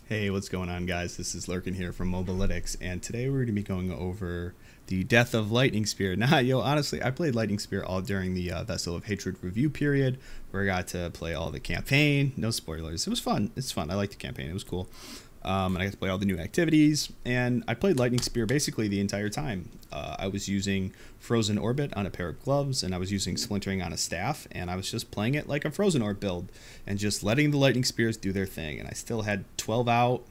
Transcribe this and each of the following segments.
Hey, what's going on, guys? This is Lurkin here from Mobalytics, and today we're going to be going over the death of Lightning Spear. Now, honestly, I played Lightning Spear all during the Vessel of Hatred review period, where I got to play all the campaign. No spoilers. It was fun. It's fun. I liked the campaign. It was cool. And I got to play all the new activities, and I played Lightning Spear basically the entire time. I was using Frozen Orbit on a pair of gloves, and I was using Splintering on a staff, and I was just playing it like a Frozen Orb build, and just letting the Lightning Spears do their thing. And I still had 12 out,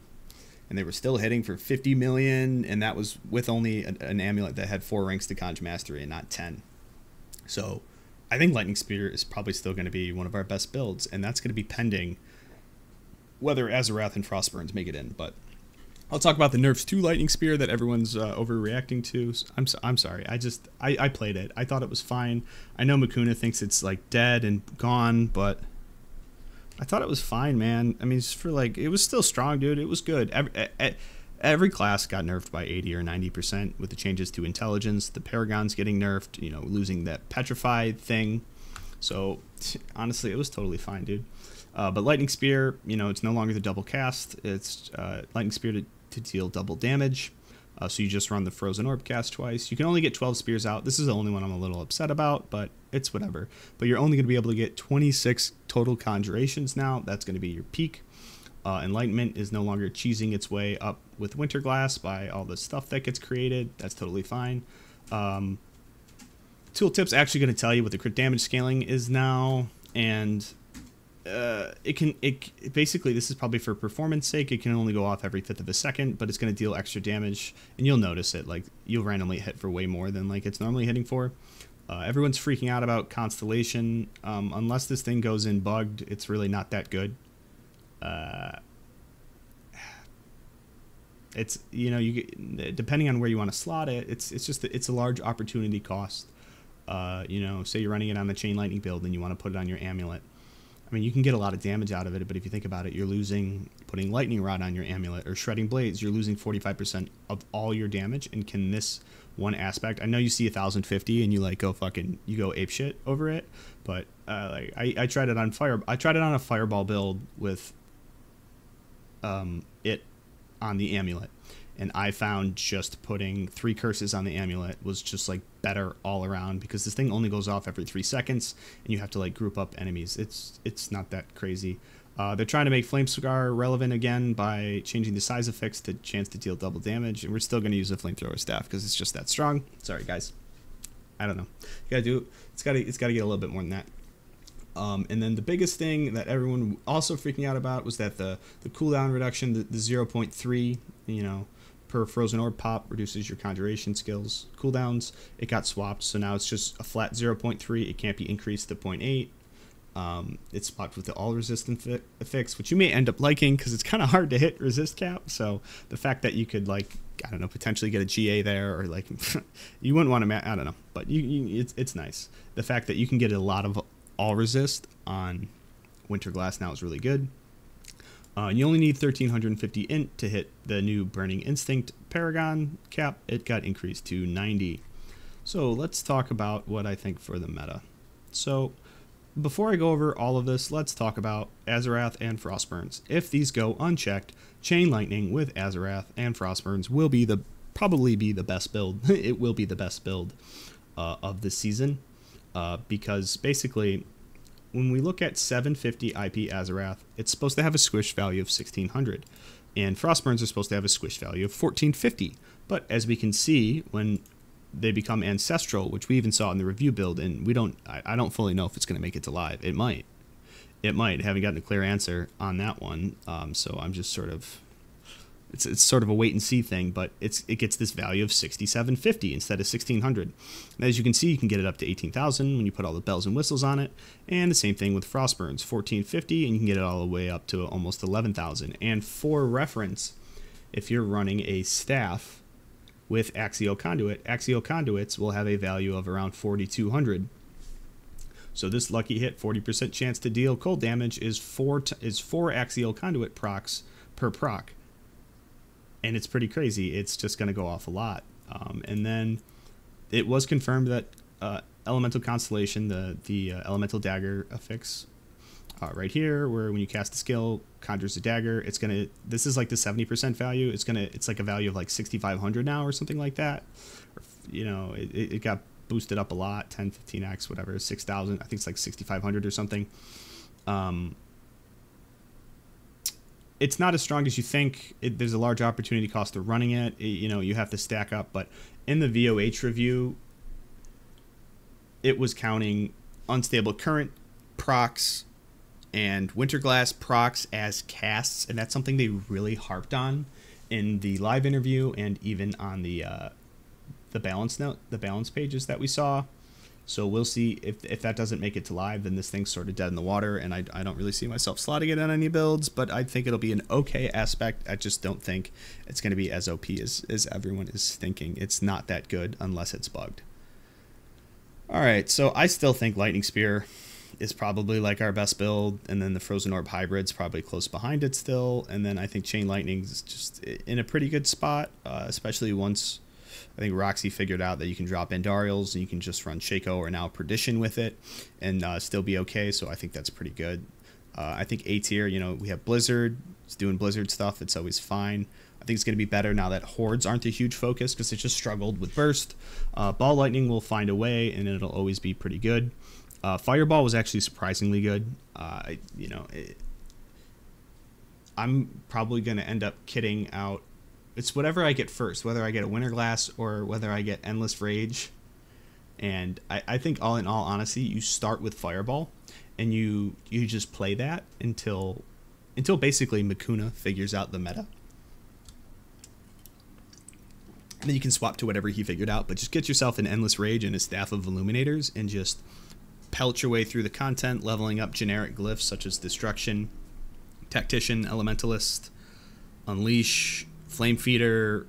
and they were still hitting for 50 million, and that was with only an amulet that had 4 ranks to Conj Mastery and not 10. So I think Lightning Spear is probably still going to be one of our best builds, and that's going to be pending whether Azurewrath and Frostburns make it in. But I'll talk about the nerfs to Lightning Spear that everyone's overreacting to. I'm sorry. I played it. I thought it was fine. I know Makuna thinks it's like dead and gone, but I thought it was fine, man. I mean, just for like, it was still strong, dude. It was good. Every class got nerfed by 80 or 90% with the changes to intelligence. The Paragon's getting nerfed, losing that petrified thing. So honestly, it was totally fine, dude. But Lightning Spear, it's no longer the double cast. It's Lightning Spear to deal double damage. So you just run the Frozen Orb cast twice. You can only get 12 spears out. This is the only one I'm a little upset about, but it's whatever. But you're only going to be able to get 26 total conjurations now. That's going to be your peak. Enlightenment is no longer cheesing its way up with winterglass by all the stuff that gets created. That's totally fine. Tooltip's actually going to tell you what the crit damage scaling is now, and basically, this is probably for performance sake. It can only go off every 1/5 of a second, but it's going to deal extra damage, and you'll notice it. Like, you'll randomly hit for way more than like it's normally hitting for. Everyone's freaking out about Constellation. Unless this thing goes in bugged, it's really not that good. It's depending on where you want to slot it, it's a large opportunity cost. Say you're running it on the Chain Lightning build and you want to put it on your amulet. I mean, you can get a lot of damage out of it, but if you think about it, you're losing putting Lightning Rod on your amulet or Shredding Blades. You're losing 45% of all your damage. And can this one aspect? I know you see 1,050 and you go apeshit over it, but I tried it on I tried it on a Fireball build with it on the amulet. And I found just putting 3 curses on the amulet was just like better all around, because this thing only goes off every 3 seconds and you have to group up enemies. It's not that crazy. They're trying to make Flame Scar relevant again by changing the size effects to chance to deal double damage, and we're still going to use a flamethrower staff because it's just that strong. Sorry, guys. I don't know. You gotta do it's got to get a little bit more than that. And then the biggest thing that everyone also freaking out about was that the cooldown reduction, the 0.3, per Frozen Orb pop reduces your conjuration skills cooldowns. It got swapped, so now it's just a flat 0.3. It can't be increased to 0.8. It's swapped with the all resistant affix, which you may end up liking because it's kind of hard to hit resist cap. So the fact that you could I don't know, potentially get a GA there, or you wouldn't want to, I don't know, but it's nice. The fact that you can get a lot of all resist on Winterglass now is really good. You only need 1350 int to hit the new Burning Instinct Paragon cap. It got increased to 90. So let's talk about what I think for the meta. So before I go over all of this, let's talk about Azurewrath and Frostburns. If these go unchecked, Chain Lightning with Azurewrath and Frostburns will probably be the best build. It will be the best build of this season, because basically, when we look at 750 IP Azurewrath, it's supposed to have a squish value of 1600, and Frostburns are supposed to have a squish value of 1450. But as we can see, when they become ancestral, which we even saw in the review build, and I don't fully know if it's going to make it to live. It might. Haven't gotten a clear answer on that one, so I'm just sort of. It's sort of a wait and see thing, but it gets this value of 6750 instead of 1600. And as you can see, you can get it up to 18,000 when you put all the bells and whistles on it. And the same thing with Frostburns, 1450, and you can get it all the way up to almost 11,000. And for reference, if you're running a staff with Axial Conduits will have a value of around 4,200. So this lucky hit, 40% chance to deal cold damage, is 4 Axial Conduit procs per proc. And it's pretty crazy. It's just going to go off a lot. And then it was confirmed that Elemental Constellation, the Elemental Dagger affix, right here, where when you cast a skill, conjures a dagger, it's gonna, this is like the 70% value. It's like a value of like 6,500 now or something like that. Or, you know, it got boosted up a lot, 10, 15x, whatever, 6,000. I think it's like 6,500 or something. It's not as strong as you think. There's a large opportunity cost of running it. You know, you have to stack up. But in the VoH review, it was counting unstable current procs and winterglass procs as casts, and that's something they really harped on in the live interview and even on the balance note, the balance pages that we saw. So we'll see if that doesn't make it to live, then this thing's sort of dead in the water, and I don't really see myself slotting it on any builds, but I think it'll be an okay aspect. I just don't think it's going to be as OP as everyone is thinking. It's not that good unless it's bugged. All right, so I still think Lightning Spear is probably like our best build, and then the Frozen Orb Hybrid's probably close behind it still, and then I think Chain Lightning is just in a pretty good spot, especially once I think Roxy figured out that you can drop Andariels and you can just run Shaco or now Perdition with it and still be okay, so I think that's pretty good. I think A tier, you know, we have Blizzard, it's doing Blizzard stuff, it's always fine. I think it's going to be better now that Hordes aren't a huge focus because it just struggled with Burst. Ball Lightning will find a way and it'll always be pretty good. Fireball was actually surprisingly good. You know, I'm probably going to end up kitting out. It's whatever I get first, whether I get a Winterglass or whether I get Endless Rage. And I think all in all honesty, you start with Fireball and you just play that until basically Makuna figures out the meta. And then you can swap to whatever he figured out, but just get yourself an Endless Rage and a Staff of Illuminators and just pelt your way through the content, leveling up generic glyphs such as Destruction, Tactician, Elementalist, Unleash, Flame Feeder,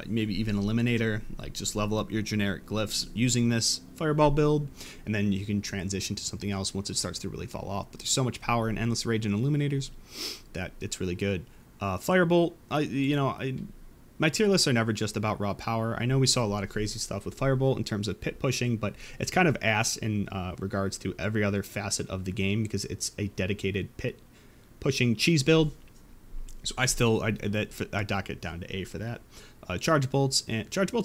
maybe even Eliminator. Like, just level up your generic glyphs using this Fireball build, and then you can transition to something else once it starts to really fall off. But there's so much power in Endless Rage and Illuminators that it's really good. Firebolt, my tier lists are never just about raw power. I know we saw a lot of crazy stuff with Firebolt in terms of pit pushing, but it's kind of ass in regards to every other facet of the game because it's a dedicated pit pushing cheese build. So I dock it down to A for that. Charge Bolts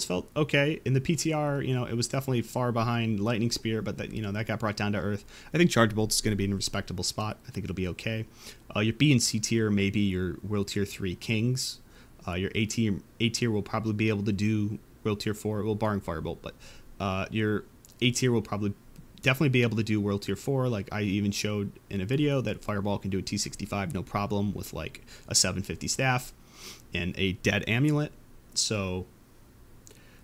felt okay in the PTR. You know, it was definitely far behind Lightning Spear, but that got brought down to earth. I think Charge Bolts is going to be in a respectable spot. I think it'll be okay. Your B and C tier, maybe your World Tier 3 Kings. Your A tier will probably be able to do World Tier 4, well, barring Firebolt, but your A tier will probably definitely be able to do World Tier 4. Like, I even showed in a video that Fireball can do a T65 no problem with like a 750 staff and a dead amulet. So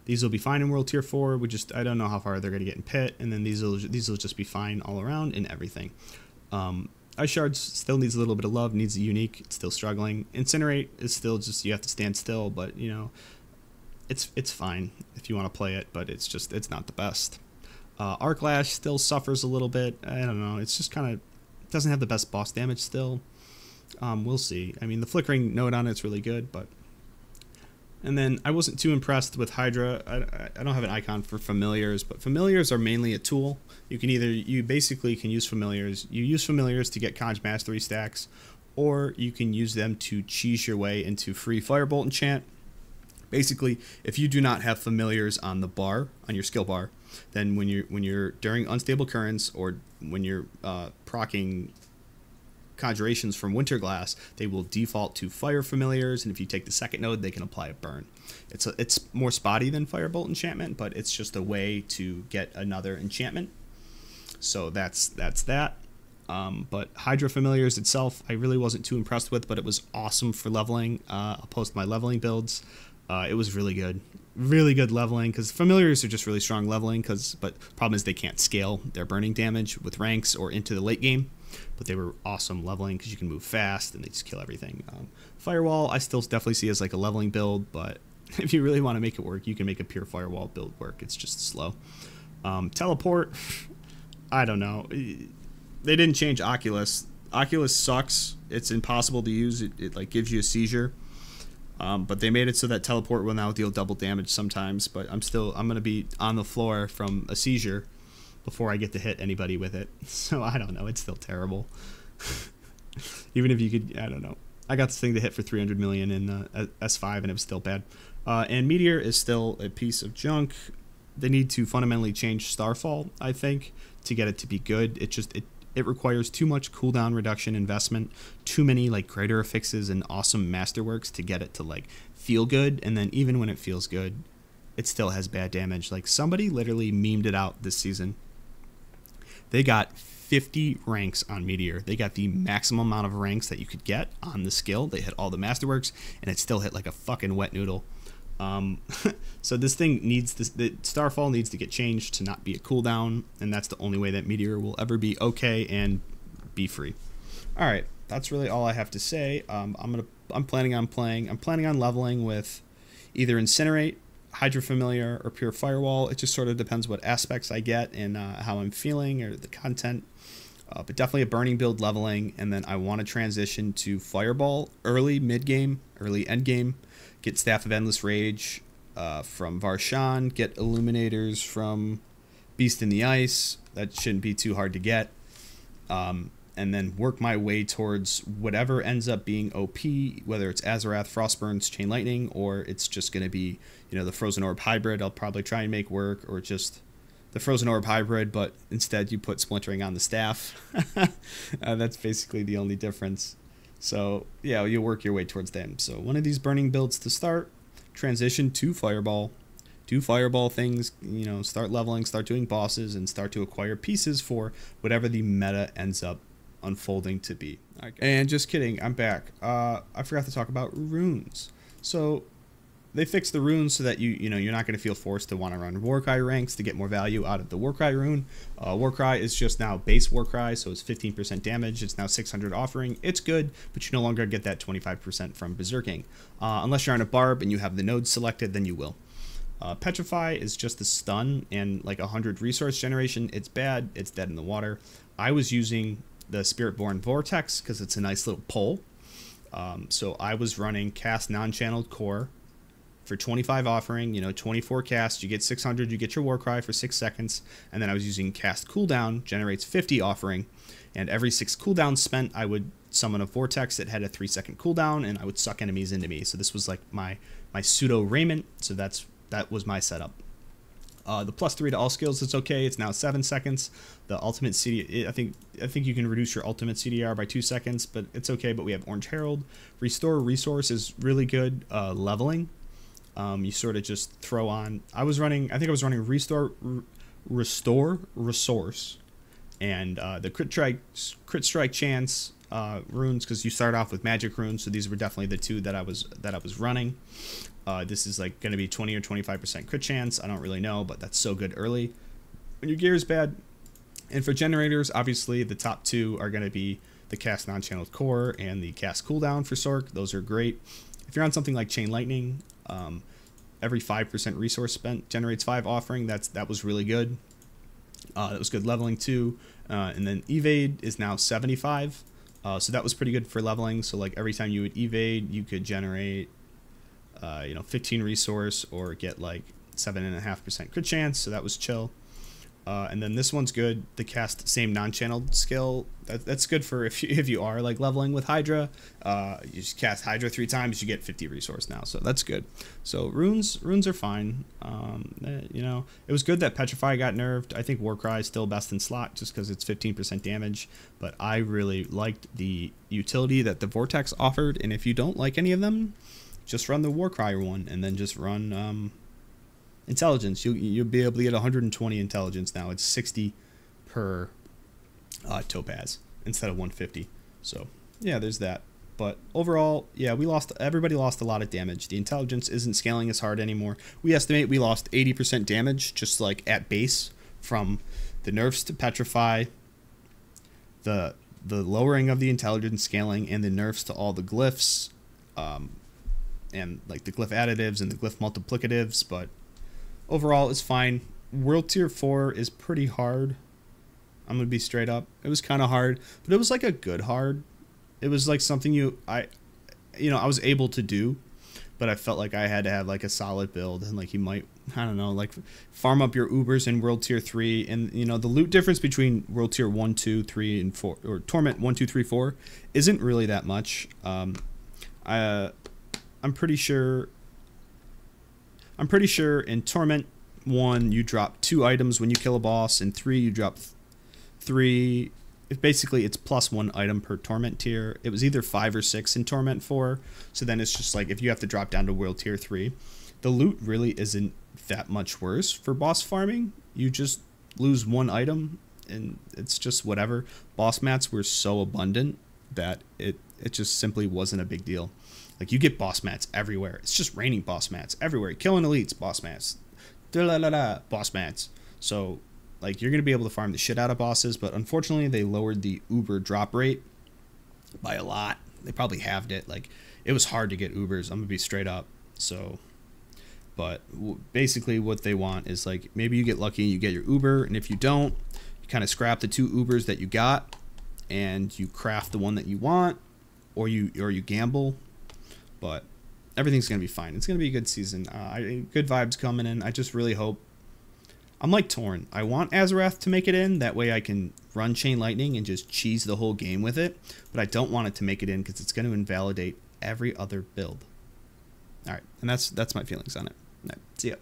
these will be fine in World Tier 4. I don't know how far they're going to get in pit, and then these will just be fine all around in everything. Ice Shards still needs a little bit of love, needs a unique, it's still struggling. Incinerate is still just, you have to stand still, but you know, it's fine if you want to play it, but it's not the best. Arc Lash still suffers a little bit. I don't know, it's just kind of doesn't have the best boss damage still. We'll see. I mean, the flickering node on it's really good, but. And then I wasn't too impressed with Hydra. I don't have an icon for familiars, but familiars are mainly a tool. You basically can use familiars. You use familiars to get Conj Mastery stacks, or you can use them to cheese your way into free Firebolt enchant. Basically, if you do not have familiars on the bar, on your skill bar, then when you're during unstable currents or when you're proccing conjurations from Winterglass, they will default to fire familiars, and if you take the second node, they can apply a burn. It's more spotty than Firebolt enchantment, but it's just a way to get another enchantment. So that's that. But Hydra familiars itself, I really wasn't too impressed with, but it was awesome for leveling. I'll post my leveling builds. It was really good leveling, because familiars are just really strong leveling, but problem is they can't scale their burning damage with ranks or into the late game. But they were awesome leveling because you can move fast and they just kill everything. Firewall I still definitely see as like a leveling build, but if you really want to make it work, you can make a pure Firewall build work. It's just slow. Teleport, I don't know. They didn't change Oculus. Oculus sucks. It's impossible to use. It like gives you a seizure. But they made it so that teleport will now deal double damage sometimes. But I'm gonna be on the floor from a seizure before I get to hit anybody with it. So I don't know, it's still terrible. Even if you could, I don't know. I got this thing to hit for 300 million in S5 and it was still bad. And Meteor is still a piece of junk. They need to fundamentally change Starfall, I think, to get it to be good. It requires too much cooldown reduction investment, too many like greater affixes and awesome masterworks to get it to like feel good. And then even when it feels good, it still has bad damage. Like somebody literally memed it out this season. They got 50 ranks on Meteor. They got the maximum amount of ranks that you could get on the skill. They hit all the masterworks, and it still hit like a fucking wet noodle. So this thing needs the Starfall needs to get changed to not be a cooldown, and that's the only way that Meteor will ever be okay and be free. All right, that's really all I have to say. I'm planning on leveling with either Incinerate, Hydra Familiar, or Pure Firewall. It just sort of depends what aspects I get and how I'm feeling or the content. But definitely a burning build leveling, and then I want to transition to Fireball early mid-game, early end-game, get Staff of Endless Rage from Varshan, get Illuminators from Beast in the Ice. That shouldn't be too hard to get. And then work my way towards whatever ends up being OP, whether it's Azurewrath, Frostburn's Chain Lightning, or it's just going to be, you know, the Frozen Orb Hybrid. I'll probably try and make work, or just the Frozen Orb Hybrid, but instead you put Splintering on the staff. That's basically the only difference. So, yeah, you'll work your way towards them. So one of these burning builds to start, transition to Fireball, do Fireball things, you know, start leveling, start doing bosses, and start to acquire pieces for whatever the meta ends up unfolding to be. Okay. And just kidding, I'm back. I forgot to talk about runes. So they fixed the runes so that you're not going to feel forced to want to run Warcry ranks to get more value out of the Warcry rune. Warcry is just now base Warcry, so it's 15% damage. It's now 600 offering. It's good, but you no longer get that 25% from Berserking. Unless you're on a Barb and you have the nodes selected, then you will. Petrify is just a stun and like 100 resource generation. It's bad. It's dead in the water. I was using the Spiritborn Vortex because it's a nice little pull. So I was running cast non-channeled core for 25 offering, 24 cast, you get 600, you get your Warcry for 6 seconds, and then I was using cast cooldown, generates 50 offering, and every 6 cooldowns spent, I would summon a Vortex that had a 3-second cooldown, and I would suck enemies into me. So this was like my pseudo Raiment, so that was my setup. The +3 to all skills, it's okay. It's now 7 seconds. The ultimate CD, I think you can reduce your ultimate CDR by 2 seconds, but it's okay. But we have Orange Herald. Restore Resource is really good leveling. You sort of just throw on. I think I was running Restore Resource, and the crit strike chance runes, because you start off with magic runes. So these were definitely the two that I was running. This is like going to be 20 or 25% crit chance. I don't really know, but that's so good early when your gear is bad. And for generators, obviously the top two are going to be the cast non-channeled core and the cast cooldown for Sorc. Those are great. If you're on something like Chain Lightning, every 5% resource spent generates 5 offering. That was really good. That was good leveling too. And then evade is now 75. So that was pretty good for leveling. So like every time you would evade, you could generate 15 resource or get like 7.5% crit chance. So that was chill. And then this one's good. The cast same non-channeled skill. That's good for if you are like leveling with Hydra. You just cast Hydra 3 times, you get 50 resource now. So that's good. So runes are fine. It was good that Petrify got nerfed. I think Warcry is still best in slot just because it's 15% damage. But I really liked the utility that the Vortex offered. And if you don't like any of them, just run the Warcry one and then just run intelligence. You'll be able to get 120 intelligence now. It's 60 per topaz instead of 150. So yeah, there's that. But overall, yeah, everybody lost a lot of damage. The intelligence isn't scaling as hard anymore. We estimate we lost 80% damage just like at base from the nerfs to Petrify, the lowering of the intelligence scaling, and the nerfs to all the glyphs, and like the glyph additives and the glyph multiplicatives. But overall, it's fine. World Tier 4 is pretty hard. I'm going to be straight up. It was kind of hard, but it was like a good hard. It was like something I was able to do, but I felt like I had to have like a solid build, and like you might, I don't know, like farm up your Ubers in World Tier 3, and you know the loot difference between World Tier 1, 2, 3, and 4, or Torment 1, 2, 3, 4, isn't really that much. I'm pretty sure in Torment 1 you drop 2 items when you kill a boss, and 3 you drop 3. Basically it's plus 1 item per Torment tier. It was either 5 or 6 in Torment 4, so then it's just like if you have to drop down to World Tier 3, the loot really isn't that much worse for boss farming. You just lose 1 item and it's just whatever. Boss mats were so abundant that it just simply wasn't a big deal. Like you get boss mats everywhere. It's just raining boss mats everywhere. Killing elites, boss mats. Boss mats. So like you're going to be able to farm the shit out of bosses, but unfortunately they lowered the Uber drop rate by a lot. They probably halved it. Like it was hard to get Ubers. I'm going to be straight up. So, but basically what they want is like maybe you get lucky and you get your Uber, and if you don't, you kind of scrap the 2 Ubers that you got and you craft the one that you want, or you gamble. But everything's going to be fine. It's going to be a good season. Good vibes coming in. I just really hope. I'm like torn. I want Azurewrath to make it in. That way I can run Chain Lightning and just cheese the whole game with it. But I don't want it to make it in because it's going to invalidate every other build. All right. And that's my feelings on it. All right, see ya.